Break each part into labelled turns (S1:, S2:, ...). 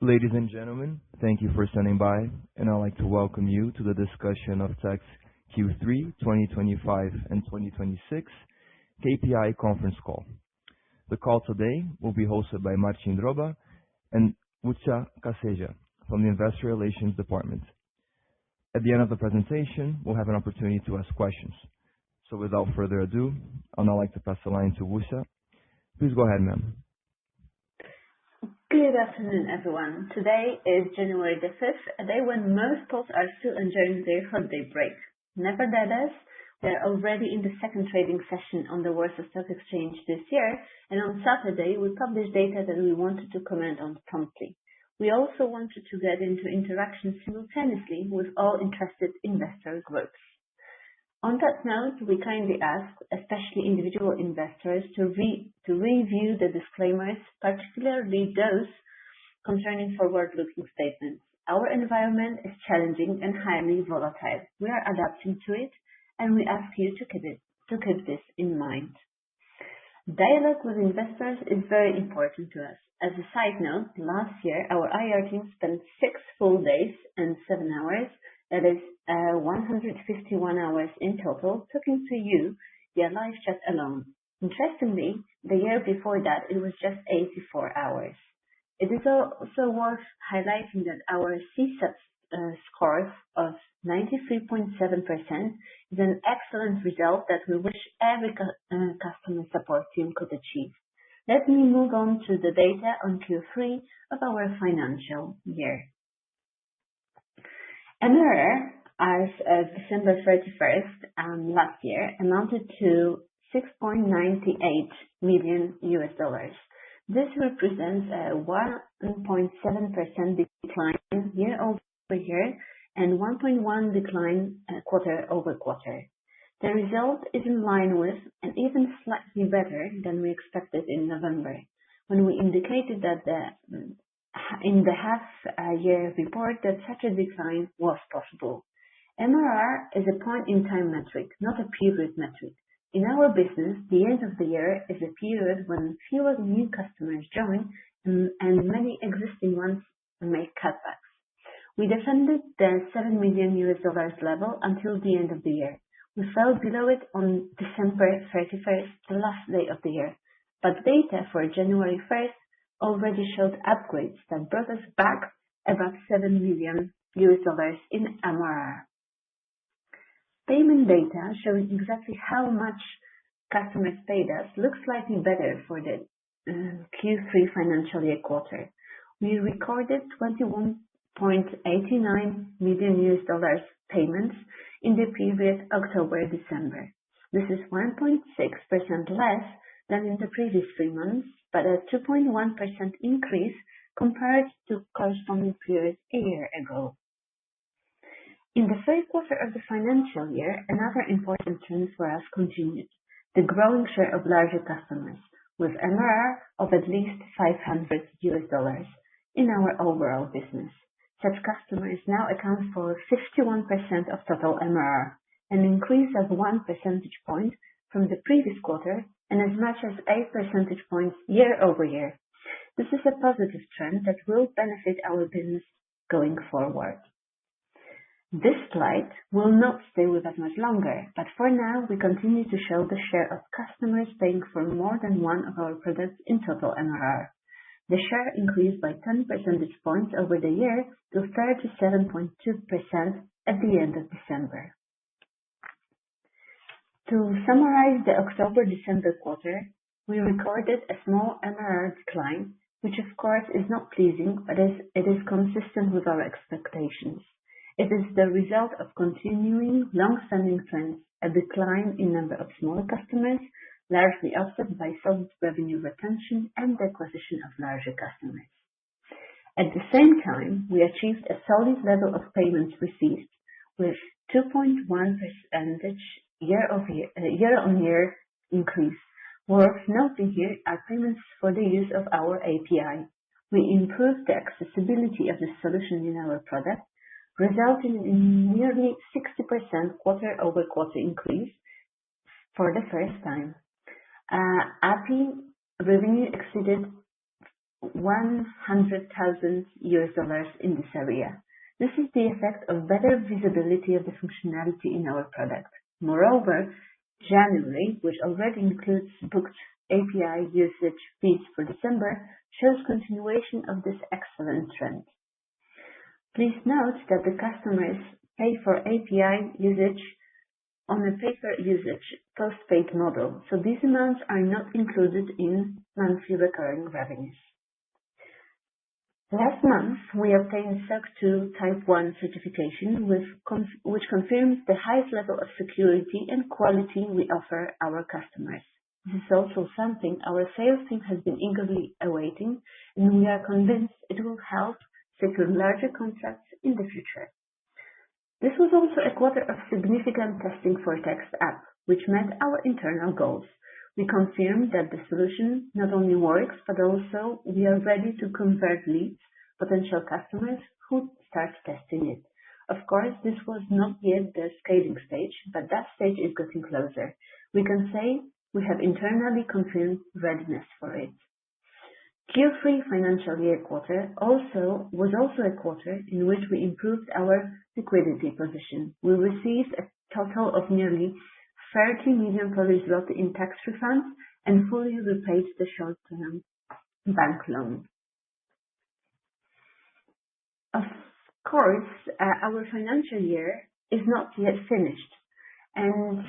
S1: Ladies and gentlemen, thank you for standing by, and I'd like to welcome you to the discussion of Text Q3 2025 and 2026 KPI conference call. The call today will be hosted by Marcin Droba and Łucja Kaseja from the Investor Relations Department. At the end of the presentation, we'll have an opportunity to ask questions. So without further ado, I'd now like to pass the line to Łucja. Please go ahead, ma'am.
S2: Good afternoon, everyone. Today is January the 5th, a day when most Poles are still enjoying their holiday break. Nevertheless, we are already in the second trading session on the Warsaw Stock Exchange this year, and on Saturday we published data that we wanted to comment on promptly. We also wanted to get into interaction simultaneously with all interested investor groups. On that note, we kindly ask, especially individual investors, to review the disclaimers, particularly those concerning forward-looking statements. Our environment is challenging and highly volatile. We are adapting to it, and we ask you to keep this in mind. Dialogue with investors is very important to us. As a side note, last year our IR team spent 6 full days and 7 hours, that is 151 hours in total, talking to you via LiveChat alone. Interestingly, the year before that it was just 84 hours. It is also worth highlighting that our CSAT score of 93.7% is an excellent result that we wish every customer support team could achieve. Let me move on to the data on Q3 of our financial year. MRR as of December 31st last year amounted to $6.98 million. This represents a 1.7% decline year-over-year and 1.1% decline quarter-over-quarter. The result is in line with and even slightly better than we expected in November, when we indicated that in the half-year report that such a decline was possible. MRR is a point-in-time metric, not a period metric. In our business, the end of the year is a period when fewer new customers join and many existing ones make cutbacks. We defended the $7 million level until the end of the year. We fell below it on December 31st, the last day of the year, but data for January 1st already showed upgrades that brought us back above $7 million in MRR. Payment data showing exactly how much customers paid us looks slightly better for the Q3 financial year quarter. We recorded $21.89 million payments in the period October-December. This is 1.6% less than in the previous 3 months, but a 2.1% increase compared to corresponding period a year ago. In the third quarter of the financial year, another important trend for us continued, the growing share of larger customers, with MRR of at least $500 in our overall business. Such customers now account for 51% of total MRR, an increase of 1 percentage point from the previous quarter and as much as 8 percentage points year-over-year. This is a positive trend that will benefit our business going forward. This slide will not stay with us much longer, but for now we continue to show the share of customers paying for more than one of our products in total MRR. The share increased by 10 percentage points over the year to 37.2% at the end of December. To summarize the October-December quarter, we recorded a small MRR decline, which of course is not pleasing, but it is consistent with our expectations. It is the result of continuing long-standing trends, a decline in number of smaller customers, largely offset by solid revenue retention and the acquisition of larger customers. At the same time, we achieved a solid level of payments received, with 2.1% year-on-year increase. Worth noting here are payments for the use of our API. We improved the accessibility of the solution in our product, resulting in nearly 60% quarter-over-quarter increase for the first time. API revenue exceeded $100,000 in this area. This is the effect of better visibility of the functionality in our product. Moreover, January, which already includes booked API usage fees for December, shows continuation of this excellent trend. Please note that the customers pay for API usage on a pay-per-usage post-paid model, so these amounts are not included in monthly recurring revenues. Last month, we obtained SOC 2 Type 1 certification, which confirms the highest level of security and quality we offer our customers. This is also something our sales team has been eagerly awaiting, and we are convinced it will help secure larger contracts in the future. This was also a quarter of significant testing for Text app, which met our internal goals. We confirmed that the solution not only works, but also we are ready to convert leads, potential customers who start testing it. Of course, this was not yet the scaling stage, but that stage is getting closer. We can say we have internally confirmed readiness for it. Q3 financial year quarter was also a quarter in which we improved our liquidity position. We received a total of nearly 30 million in tax refunds and fully repaid the short-term bank loan. Of course, our financial year is not yet finished, and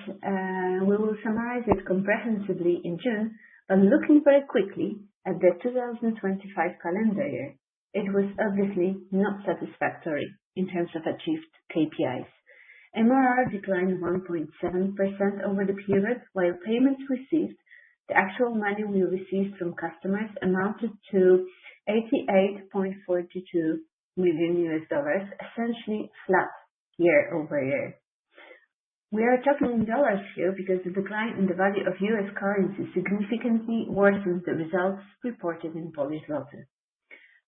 S2: we will summarize it comprehensively in June, but looking very quickly at the 2025 calendar year, it was obviously not satisfactory in terms of achieved KPIs. MRR declined 1.7% over the period, while payments received, the actual money we received from customers, amounted to $88.42 million, essentially flat year over year. We are talking in dollars here because the decline in the value of US currency significantly worsens the results reported in Polish zloty.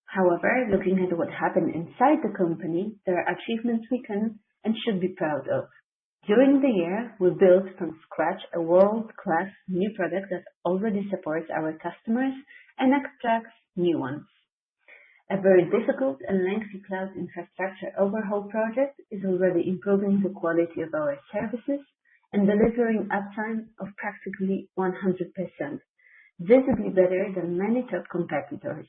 S2: However, looking at what happened inside the company, there are achievements we can and should be proud of. During the year, we built from scratch a world-class new product that already supports our customers and attracts new ones. A very difficult and lengthy cloud infrastructure overhaul project is already improving the quality of our services and delivering uptime of practically 100%, visibly better than many top competitors.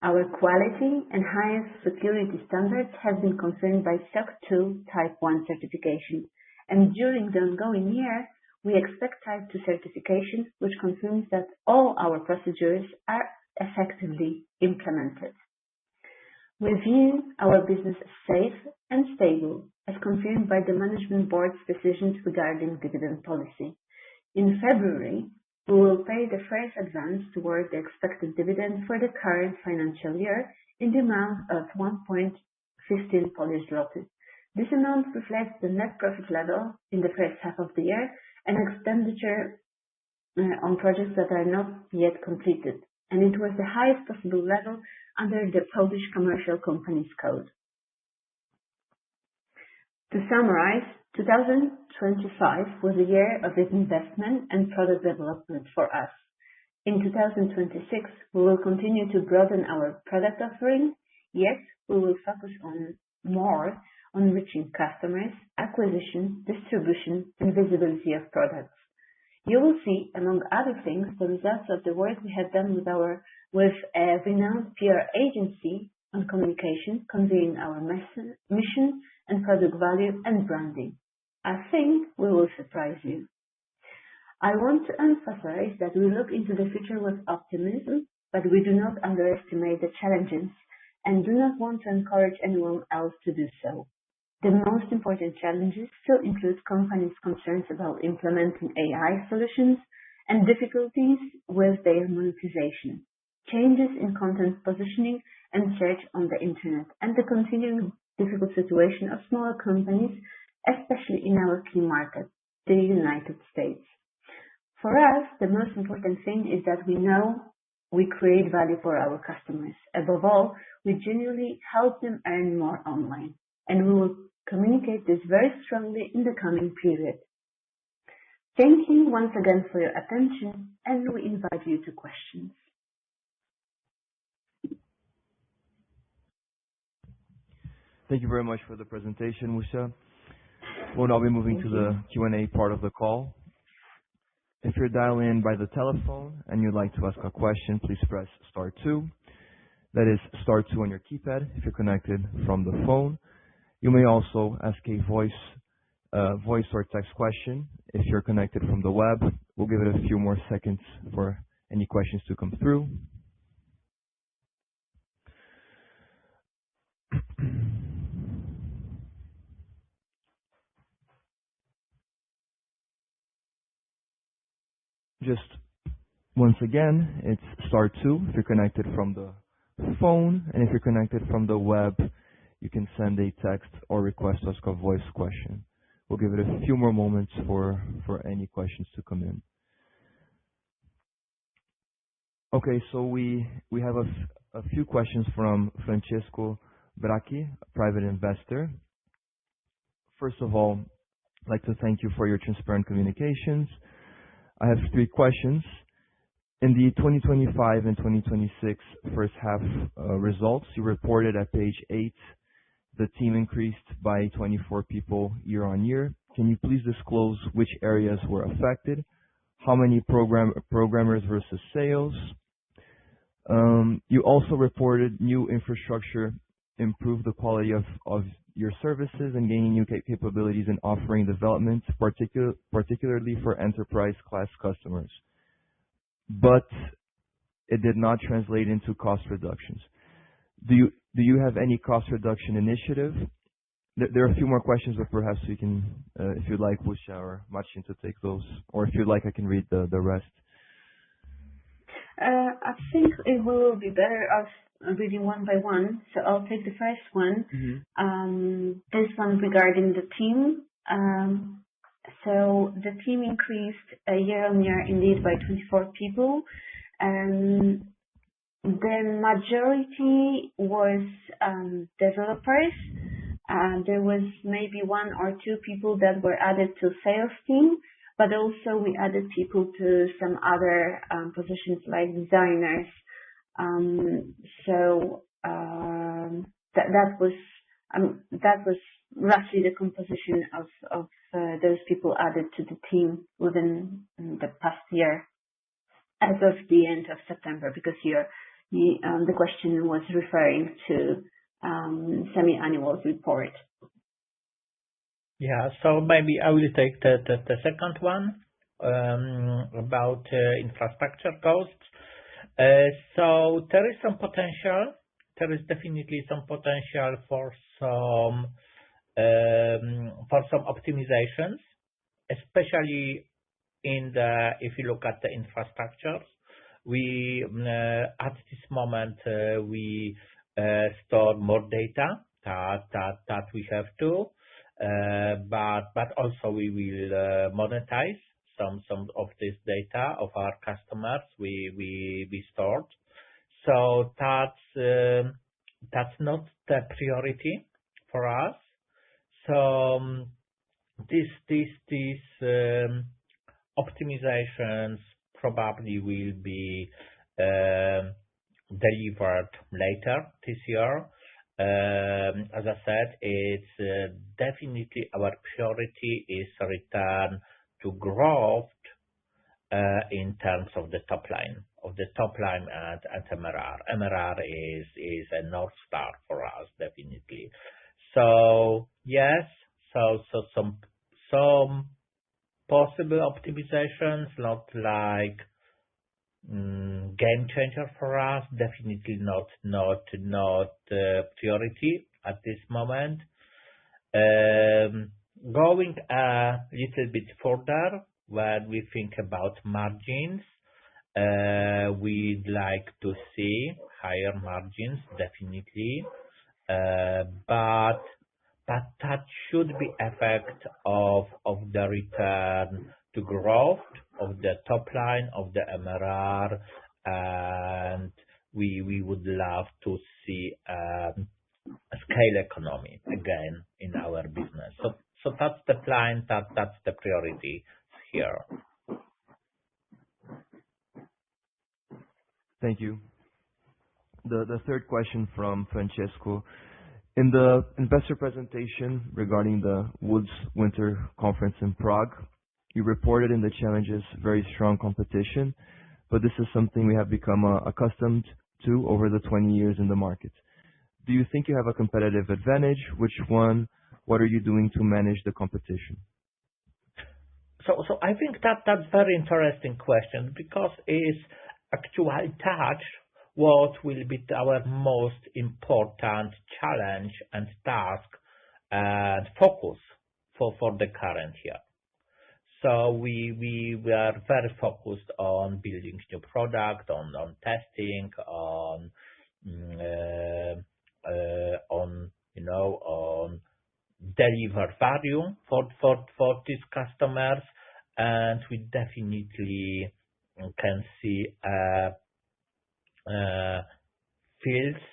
S2: Our quality and highest security standards have been confirmed by SOC 2 Type 1 certification, and during the ongoing year, we expect Type 2 certification, which confirms that all our procedures are effectively implemented. We view our business as safe and stable, as confirmed by the Management Board's decisions regarding dividend policy. In February, we will pay the first advance toward the expected dividend for the current financial year in the amount of 1.15 Polish zloty. This amount reflects the net profit level in the first half of the year and expenditure on projects that are not yet completed, and it was the highest possible level under the Polish Commercial Companies Code. To summarize, 2025 was a year of investment and product development for us. In 2026, we will continue to broaden our product offering, yet we will focus more on reaching customers, acquisition, distribution, and visibility of products. You will see, among other things, the results of the work we have done with a renowned PR agency on communication, conveying our mission and product value and branding. I think we will surprise you. I want to emphasize that we look into the future with optimism, but we do not underestimate the challenges and do not want to encourage anyone else to do so. The most important challenges still include companies' concerns about implementing AI solutions and difficulties with their monetization, changes in content positioning and search on the internet, and the continuing difficult situation of smaller companies, especially in our key market, the United States. For us, the most important thing is that we know we create value for our customers. Above all, we genuinely help them earn more online, and we will communicate this very strongly in the coming period. Thank you once again for your attention, and we invite you to questions.
S1: Thank you very much for the presentation, Musha. We'll now be moving
S2: Thank
S1: to
S2: you.
S1: the Q&A part of the call. If you're dialing in by the telephone and you'd like to ask a question, please press star 2. That is star 2 on your keypad if you're connected from the phone. You may also ask a voice or text question if you're connected from the web. We'll give it a few more seconds for any questions to come through. Just once again, it's star 2 if you're connected from the phone, and if you're connected from the web, you can send a text or request to ask a voice question. We'll give it a few more moments for any questions to come in. Okay, so we have a few questions from Francesco Bracchi, a private investor. First of all, I'd like to thank you for your transparent communications. I have 3 questions. In the 2025 and 2026 first half results, you reported at page 8 the team increased by 24 people year on year. Can you please disclose which areas were affected? How many programmers versus sales? You also reported new infrastructure improved the quality of your services and gaining new capabilities in offering development, particularly for enterprise class customers. But it did not translate into cost reductions. Do you have any cost reduction initiative? There are a few more questions, but perhaps we can, if you'd like, Musha or Marcin to take those, or if you'd like, I can read the rest.
S2: I think it will be better us reading one by one. So I'll take the first one. This one regarding the team. So the team increased year on year indeed by 24 people. The majority was developers. There was maybe 1 or 2 people that were added to sales team, but also we added people to some other positions like designers. That was roughly the composition of those people added to the team within the past year, as of the end of September, because the question was referring to semi-annual report.
S3: Yeah, so maybe I will take the second one about infrastructure costs. So there is some potential. There is definitely some potential for some optimizations, especially if you look at the infrastructures. We at this moment we store more data that we have to, but also we will monetize some of this data of our customers we stored. So that's not the priority for us. So these optimizations probably will be delivered later this year. As I said, it's definitely our priority is return to growth in terms of the top line and MRR. MRR is a north star for us, definitely. So yes, so some possible optimizations, not like game changer for us. Definitely not priority at this moment. Going a little bit further, when we think about margins, we'd like to see higher margins, definitely. But that should be effect of the return to growth of the top line of the MRR, and we would love to see scale economy again in our business. So that's the plan. That's the priority here.
S1: Thank you. The third question from Francesco In the investor presentation regarding the Woods Winter Conference in Prague, you reported in the challenges very strong competition, but this is something we have become accustomed to over the 20 years in the market. Do you think you have a competitive advantage? Which one? What are you doing to manage the competition?
S3: So I think that's very interesting question because it's actually touch what will be our most important challenge and task and focus for the current year. So we are very focused on building new product, on testing, on deliver value for these customers, and we definitely can see fields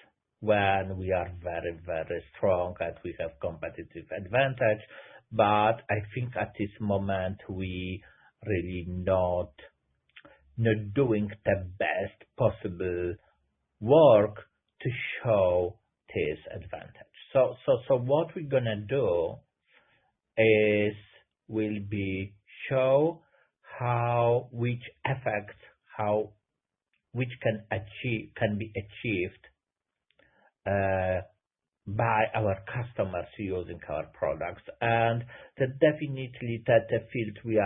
S3: when we are very, very strong and we have competitive advantage. But I think at this moment we really not doing the best possible work to show this advantage. So what we're gonna do is will be show which effects can be achieved by our customers using our products, and that definitely that the field we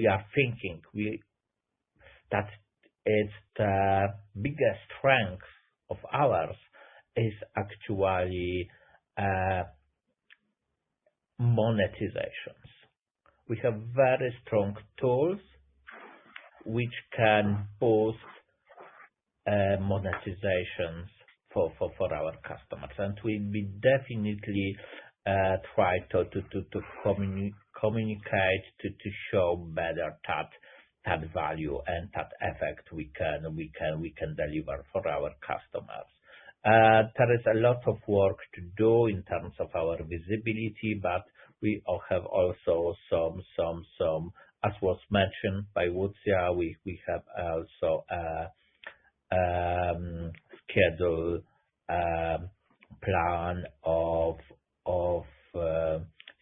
S3: are thinking that it's the biggest strength of ours is actually monetizations. We have very strong tools which can boost monetizations for our customers, and we definitely try to communicate to show better that value and that effect we can deliver for our customers. There is a lot of work to do in terms of our visibility, but we all have also some as was mentioned by Lucja, we have also schedule plan of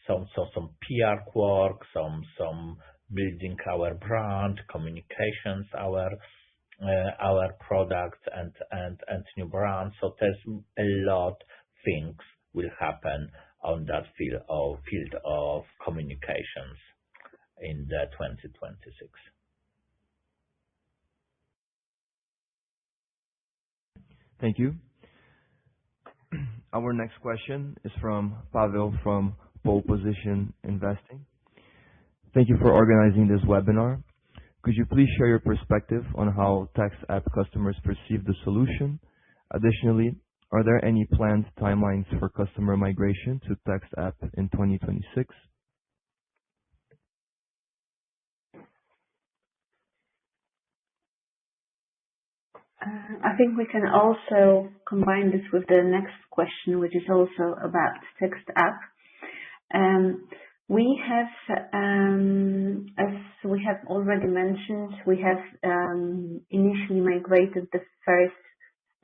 S3: some PR work, some building our brand, communications, our products and new brands. So there's a lot things will happen on that field of communications in the 2026.
S1: Thank you. Our next question is from Pavel from Pole Position Investing. Thank you for organizing this webinar. Could you please share your perspective on how tax app customers perceive the solution? Additionally, are there any planned timelines for customer migration to tax app in 2026?
S2: I think we can also combine this with the next question, which is also about text app. We have, as we have already mentioned, we have initially migrated the first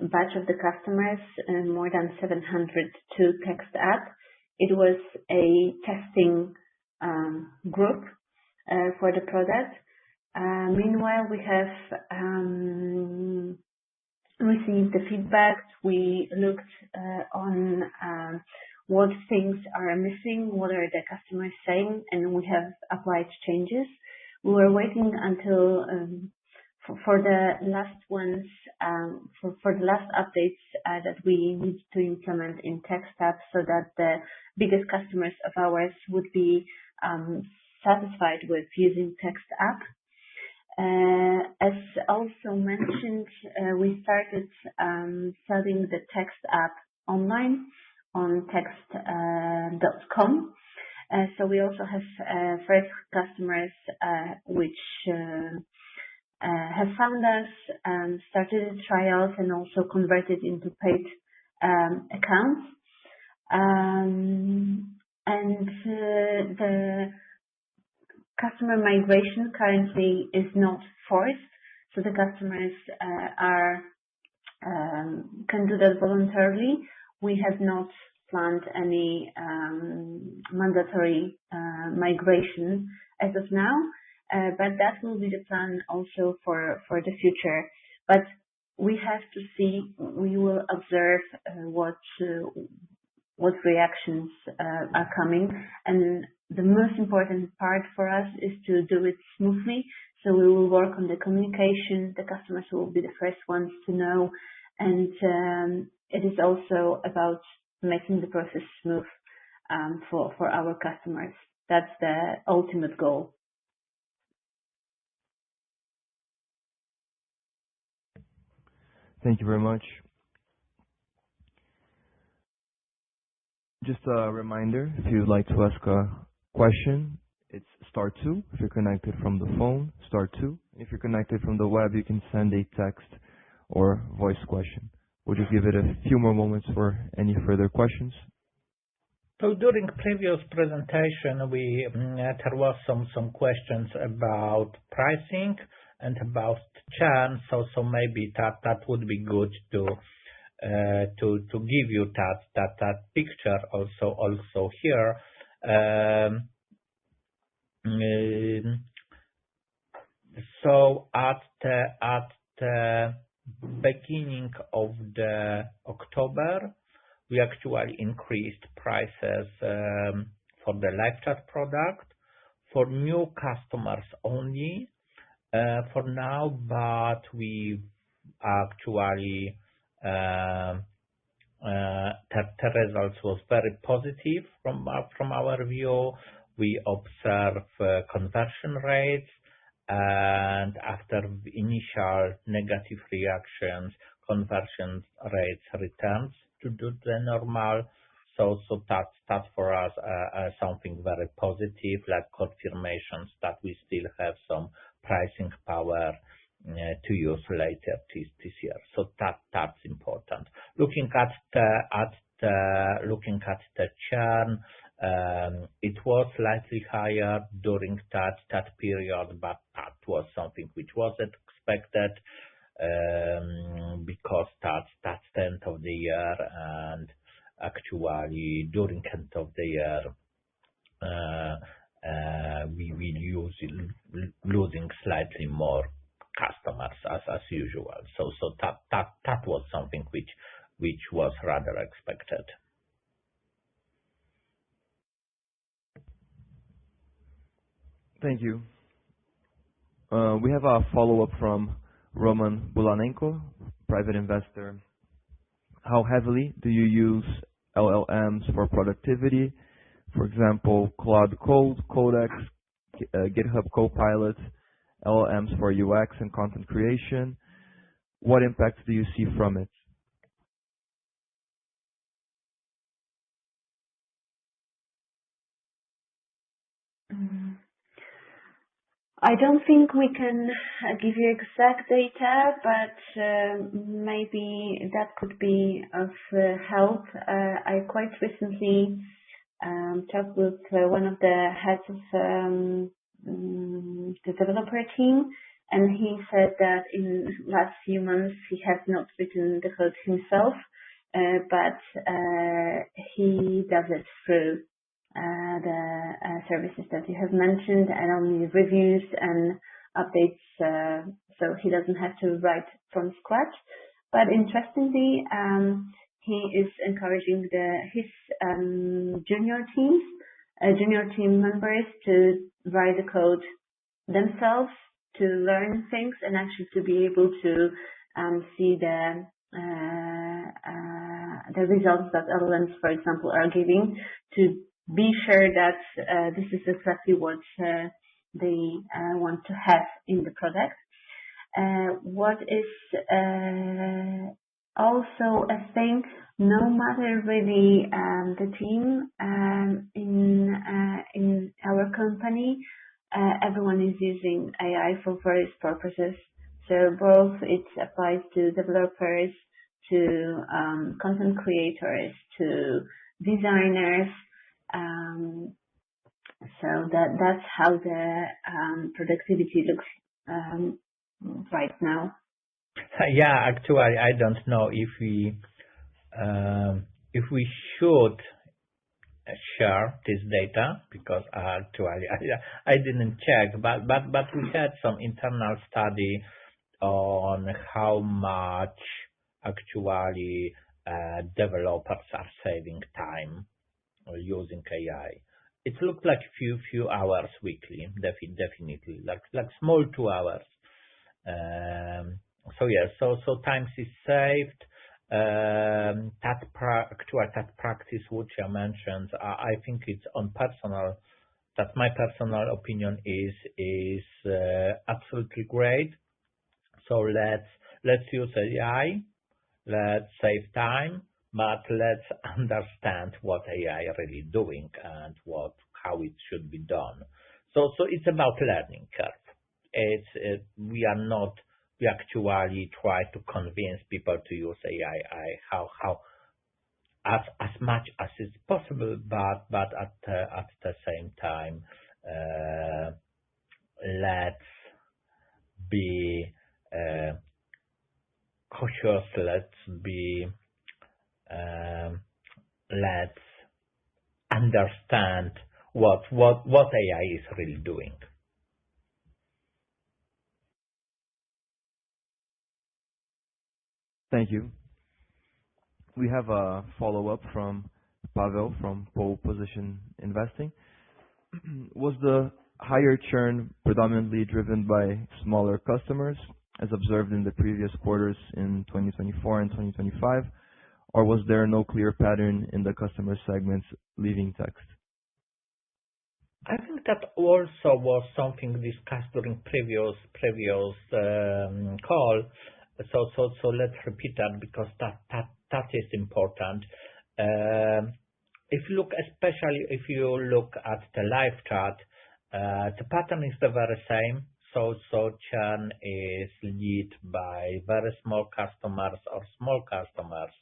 S2: batch of the customers, more than 700 to text app. It was a testing group for the product. Meanwhile, we have received the feedback. We looked on what things are missing, what are the customers saying, and we have applied changes. We were waiting until for the last ones, for the last updates that we need to implement in text app, so that the biggest customers of ours would be satisfied with using text app. As also mentioned, we started selling the text app online on text.com. So we also have first customers which have found us, started trials, and also converted into paid accounts. And the customer migration currently is not forced, so the customers are can do that voluntarily. We have not planned any mandatory migration as of now, but that will be the plan also for the future. But we have to see, we will observe what reactions are coming, and the most important part for us is to do it smoothly. So we will work on the communication. The customers will be the first ones to know, and it is also about making the process smooth for our customers. That's the ultimate goal.
S1: Thank you very much. Just a reminder, if you'd like to ask a question, it's star 2. If you're connected from the phone, star 2. If you're connected from the web, you can send a text or voice question. We'll just give it a few more moments for any further questions.
S3: So during previous presentation, there was some questions about pricing and about churn. So maybe that would be good to give you that picture also here. So at the beginning of the October, we actually increased prices for the LiveChat product for new customers only for now, but we actually the results was very positive from our view. We observe conversion rates, and after initial negative reactions, conversion rates returns to the normal. So that's for us something very positive, like confirmations that we still have some pricing power to use later this year. So that's important. Looking at the churn, it was slightly higher during that period, but that was something which wasn't expected because that's the end of the year, and actually during end of the year we will losing slightly more customers as usual. So that was something which was rather expected.
S1: Thank you. We have a follow-up from Roman Bulanenko, private investor. How heavily do you use LLMs for productivity? For example, Claude Code, Codex, GitHub Copilot, LLMs for UX and content creation. What impacts do you see from it?
S2: I don't think we can give you exact data, but maybe that could be of help. I quite recently talked with one of the heads of the developer team, and he said that in last few months he has not written the code himself, but he does it through the services that you have mentioned, and only reviews and updates, so he doesn't have to write from scratch. But interestingly, he is encouraging his junior team members to write the code themselves, to learn things, and actually to be able to see the results that LLMs, for example, are giving, to be sure that this is exactly what they want to have in the product. What is also a thing, no matter really the team in our company, everyone is using AI for various purposes. So both it applies to developers, to content creators, to designers. So that's how the productivity looks right now.
S3: Yeah, actually, I don't know if we should share this data because actually I didn't check, but we had some internal study on how much actually developers are saving time using AI. It looked like few hours weekly, definitely, like small 2 hours. Um, so yeah, so times is saved. That practice which I mentioned, I think it's on personal. That my personal opinion is absolutely great. So let's use AI. Let's save time, but let's understand what AI really doing and how it should be done. So it's about learning curve. We are not, we actually try to convince people to use AI, how as much as is possible, but at the same time, uh, let's be uh, cautious. Um, let's understand what AI is really doing.
S1: Thank you. We have a follow-up from Pavel from Pole Position Investing. Was the higher churn predominantly driven by smaller customers, as observed in the previous quarters in 2024 and 2025, or was there no clear pattern in the customer segments leaving Text?
S3: I think that also was something discussed during previous call. So let's repeat that because that is important. Especially if you look at the live chat, the pattern is the very same. So churn is led by very small customers or small customers,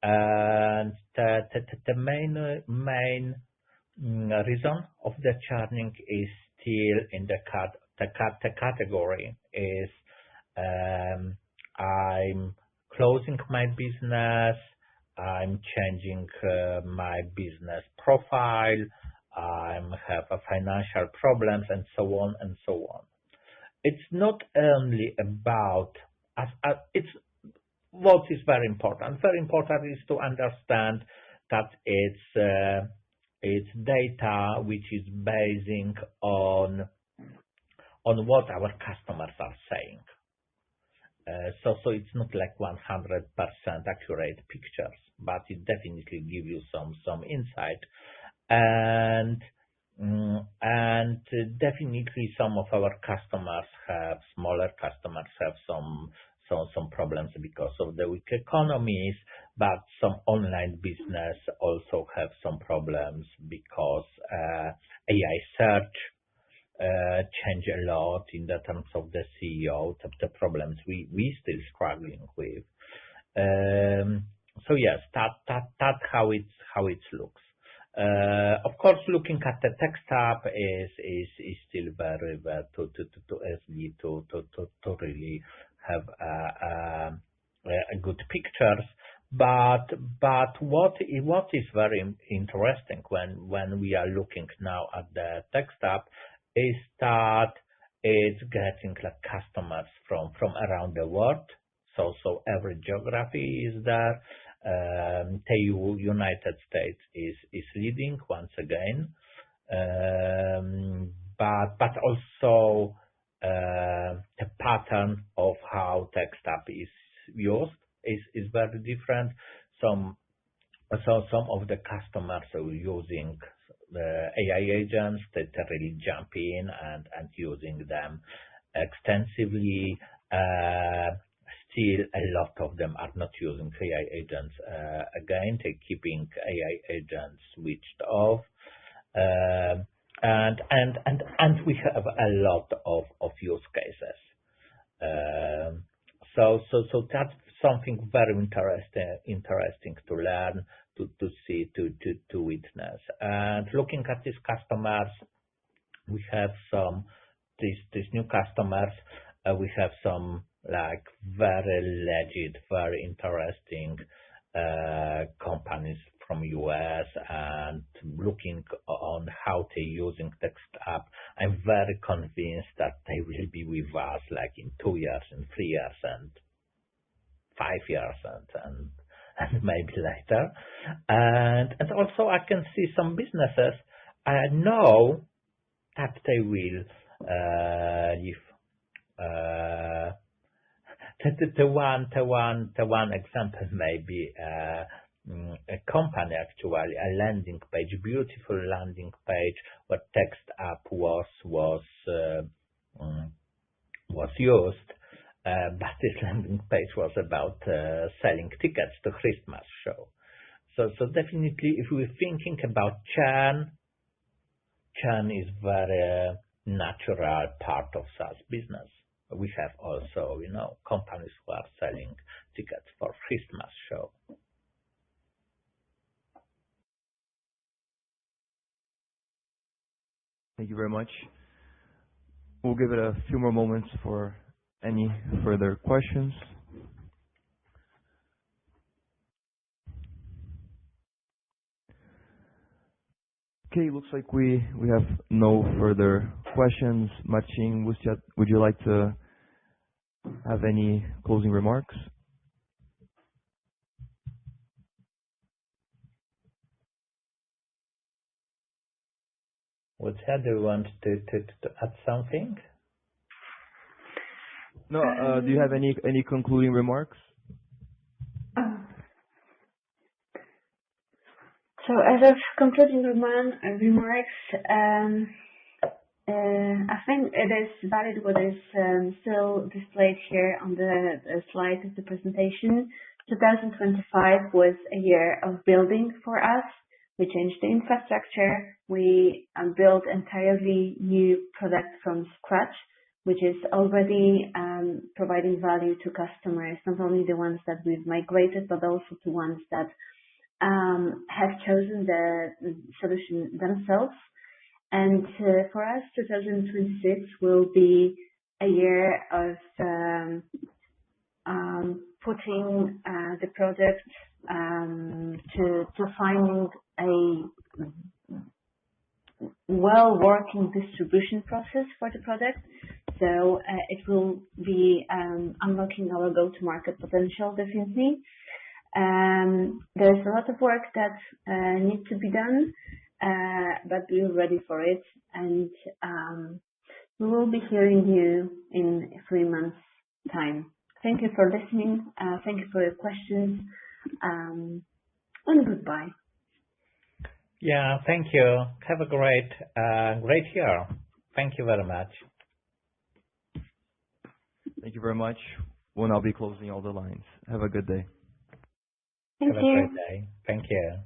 S3: and the main reason of the churning is still in the category is I'm closing my business, I'm changing my business profile, I have a financial problems and so on and so on. It's not only about it's what is very important. Very important is to understand that it's data which is basing on what our customers are saying. So it's not like 100% accurate pictures, but it definitely gives you some insight. And definitely some of our smaller customers have some problems because of the weak economies, but some online business also have some problems because AI search change a lot in the terms of the CEO, the problems we still struggling with. So yes, that how it looks. Of course, looking at the text tab is still very too easy to really have a good pictures. But what is very interesting when we are looking now at the text tab is that it's getting like customers from around the world. So every geography is there. The United States is leading once again, but also the pattern of how text app is used is very different. Some of the customers are using the AI agents that really jump in and using them extensively. Still, a lot of them are not using AI agents. Again, they're keeping AI agents switched off. And we have a lot of use cases. So that's something very interesting to learn, to see, to witness. And looking at these customers, we have these new customers. We have some like very legit, very interesting companies from US and looking on how they're using Text App. I'm very convinced that they will be with us like in 2 years, in 3 years, and 5 years, and maybe later. And also I can see some businesses. I know that they will leave. The one example maybe a company actually, a landing page, beautiful landing page where Text App was used, but this landing page was about selling tickets to Christmas show. So definitely, if we're thinking about churn is very natural part of SaaS business. We have also, companies who are selling tickets for Christmas show.
S1: Thank you very much. We'll give it a few more moments for any further questions. Okay, looks like we have no further questions. Marcin, would you like to have any closing remarks?
S3: Do you want to add something?
S1: No. Do you have any concluding remarks?
S2: So as of concluding remarks, I think it is valid what is still displayed here on the slide of the presentation. 2025 was a year of building for us. We changed the infrastructure. We built entirely new product from scratch, which is already providing value to customers, not only the ones that we've migrated, but also the ones that have chosen the solution themselves. And for us, 2026 will be a year of putting the project to finding a well-working distribution process for the product. So it will be unlocking our go-to-market potential, definitely. There's a lot of work that needs to be done, but we're ready for it, and we will be hearing you in 3 months' time. Thank you for listening. Thank you for your questions, and goodbye.
S3: Yeah, thank you. Have a great year. Thank you very much.
S1: Thank you very much. We'll now be closing all the lines. Have a good day.
S2: Thank you.
S3: Have a great day. Thank you.